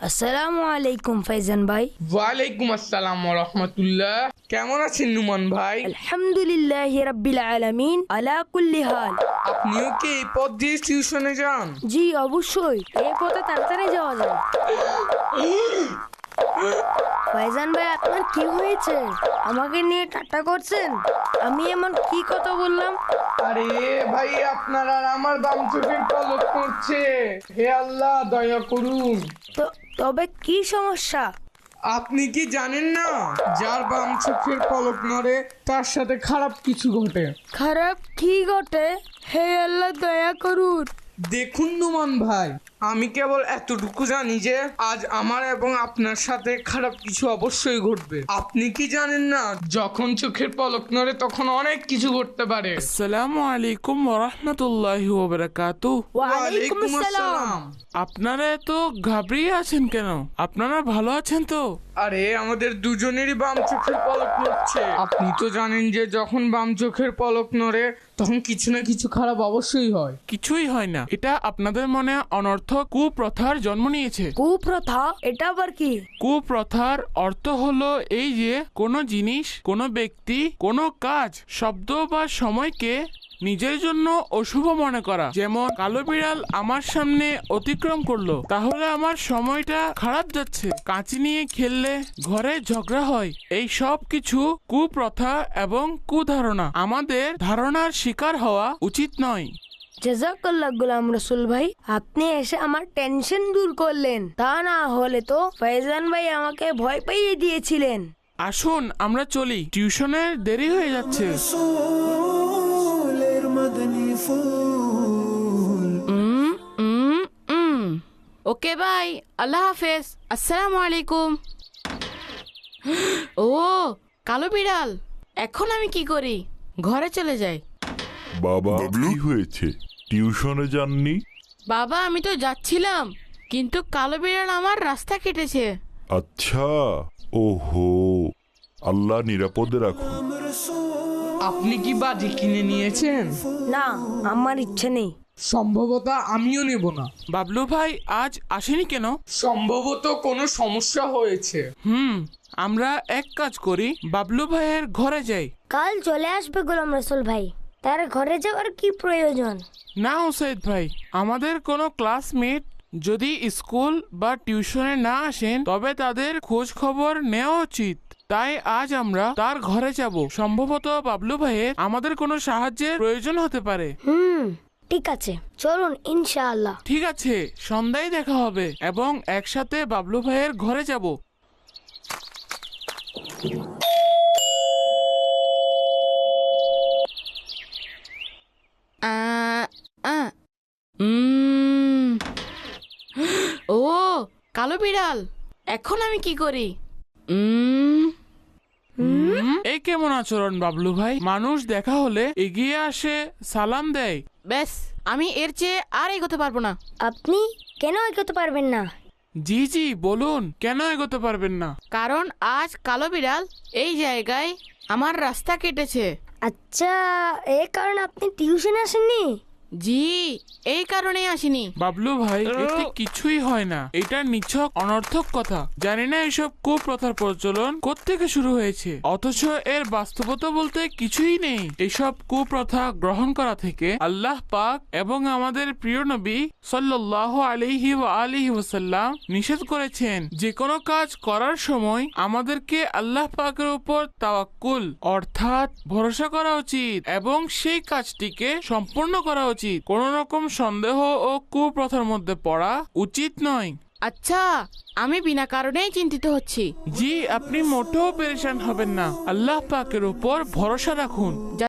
আসসালামু আলাইকুম ফাইজান ভাই। ওয়ালাইকুম আসসালাম ওয়া রাহমাতুল্লাহ। কেমন আছেন নুমান ভাই? আলহামদুলিল্লাহি রাব্বিল আলামিন আলা কুল্লি হাল। আপনিও কি এই পথ দিয়ে টিউশনে যান? জি অবশ্যই, এই পথে তাড়াতাড়ি যাওয়া যায়। ফাইজান ভাই, আপনার কি হয়েছে? আমাকে নিয়ে ঠাট্টা করছেন? আমি এমন কি কথা বললাম? আরে ভাই, আপনার আর আমার বাম চোখের পলক পড়ছে। হে আল্লাহ, দয়া করুন। তবে কি সমস্যা? আপনি কি জানেন না, যার বাম চোখের পলক নড়ে তার সাথে খারাপ কিছু ঘটে? খারাপ কি ঘটে? হে আল্লাহ, দয়া করুন। দেখুন নুমান ভাই, আমি কেবল এতটুকু জানি যে আজ আমার এবং আপনার সাথে খারাপ কিছু অবশ্যই ঘটবে। আপনি কি জানেন না, যখন চোখের পলক নড়ে তখন অনেক কিছু ঘটতে পারে। আসসালামু আলাইকুম ওয়া রাহমাতুল্লাহি ওয়া বারাকাতুহু। ওয়ালাইকুম আসসালাম। আপনারা এত ঘাবড়িয়ে আছেন কেন? আপনারা ভালো আছেন তো? আরে আমাদের দুজনেরই বাম চোখের পলক নড়ছে। আপনি তো জানেন যে যখন বাম চোখের পলক নড়ে তখন কিছু না কিছু খারাপ অবশ্যই হয়। কিছুই হয় না, এটা আপনাদের মনে অনর্থক কুপ্রথার জন্ম নিয়েছে। কুপ্রথা? এটা আবার কি? কুপ্রথার অর্থ হলো এই যে কোনো জিনিস, কোনো ব্যক্তি, কোনো কাজ, শব্দ বা সময়কে নিজের জন্য অশুভ মনে করা। যেমন কালো বিড়াল আমার সামনে অতিক্রম করলো, তাহলে আমার সময়টা খারাপ যাচ্ছে। কাঁচি নিয়ে খেললে ঘরে ঝগড়া হয়। এই সব কিছু কুপ্রথা এবং কুধারণা। আমাদের ধারণার শিকার হওয়া উচিত নয়। জাযাকাল্লাহ গোলাম রসুল ভাই, আপনি এসে আমার টেনশন দূর করলেন। তা না হলে তো ফাইজান ভাই আমাকে ভয় পাইয়ে দিয়েছিলেন। আসুন আমরা চলি, টিউশনের দেরি হয়ে যাচ্ছে। ওকে ভাই, আল্লাহ হাফেজ, আসসালামু আলাইকুম। ও কালো বিড়াল, এখন আমি কি করি? ঘরে চলে যাই। বাবা, কি হয়েছে? টিউশনে যাননি? বাবা, আমি তো যাচ্ছিলাম, কিন্তু কালো বিড়াল আমার রাস্তা কেটেছে। আচ্ছা, ওহো, আল্লাহ নিরাপদে রাখুন। আপনি কি বাজি কিনে নিয়েছেন? না, আমার ইচ্ছে নেই। সম্ভবত আমিও নেব না। বাবলু ভাই আজ আসেনি কেন? সম্ভবত কোনো সমস্যা হয়েছে। আমরা এক কাজ করি, বাবলু ভাইয়ের ঘরে যাই। কাল চলে আসবে গোলাম রসুল ভাই, তার ঘরে যাওয়ার কি প্রয়োজন? না ওসাইদ ভাই, আমাদের কোনো ক্লাসমেট যদি স্কুল বা টিউশনে না আসেন তবে তাদের খোঁজ খবর নেওয়া উচিত। তাই আজ আমরা তার ঘরে যাব। সম্ভবত বাবলু ভাইয়ের আমাদের কোনো সাহায্যের প্রয়োজন হতে পারে। ঠিক আছে, চলুন ইনশাআল্লাহ। ঠিক আছে, সন্ধ্যায় দেখা হবে এবং একসাথে বাবলু ভাইয়ের ঘরে যাব। ও কালো বিড়াল, এখন আমি কি করি? এই কেমন আচরণ বাবলু ভাই? মানুষ দেখা হলে এগিয়ে আসে, সালাম দেয়। ব্যাস, আমি এর চেয়ে আর এগোতে পারবো না। আপনি কেন এগোতে পারবেন না? জি জি বলুন, কেন এগোতে পারবেন না? কারণ আজ কালো বিড়াল এই জায়গায় আমার রাস্তা কেটেছে। আচ্ছা, এই কারণে আপনি টিউশনে আসেননি? জি, এই কারণে আসিনি। বাবলু ভাই, এতে কিছুই হয় না। এটা নিছক অনর্থক কথা। জানি না এসব কুপ্রথার প্রচলন কোত্থেকে শুরু হয়েছে, অথচ এর বাস্তবতা বলতে কিছুই নেই। এসব কুপ্রথা গ্রহণ করা থেকে আল্লাহ পাক এবং আমাদের প্রিয় নবী সাল্লাল্লাহু আলাইহি ওয়া আলিহি ওয়াসাল্লাম নিষেধ করেছেন। যে কোনো কাজ করার সময় আমাদেরকে আল্লাহ পাকের উপর তাওয়াক্কুল অর্থাৎ ভরসা করা উচিত এবং সেই কাজটিকে সম্পূর্ণ করা উচিত। কোন রকম সন্দেহ ও কুপ্রথার মধ্যে পড়া উচিত নয়। আচ্ছা, আমি বিনা কারণেই চিন্তিত হচ্ছি। জি, আপনি মোটেও পেরেশান হবেন না। আল্লাহ পাকের উপর ভরসা রাখুন।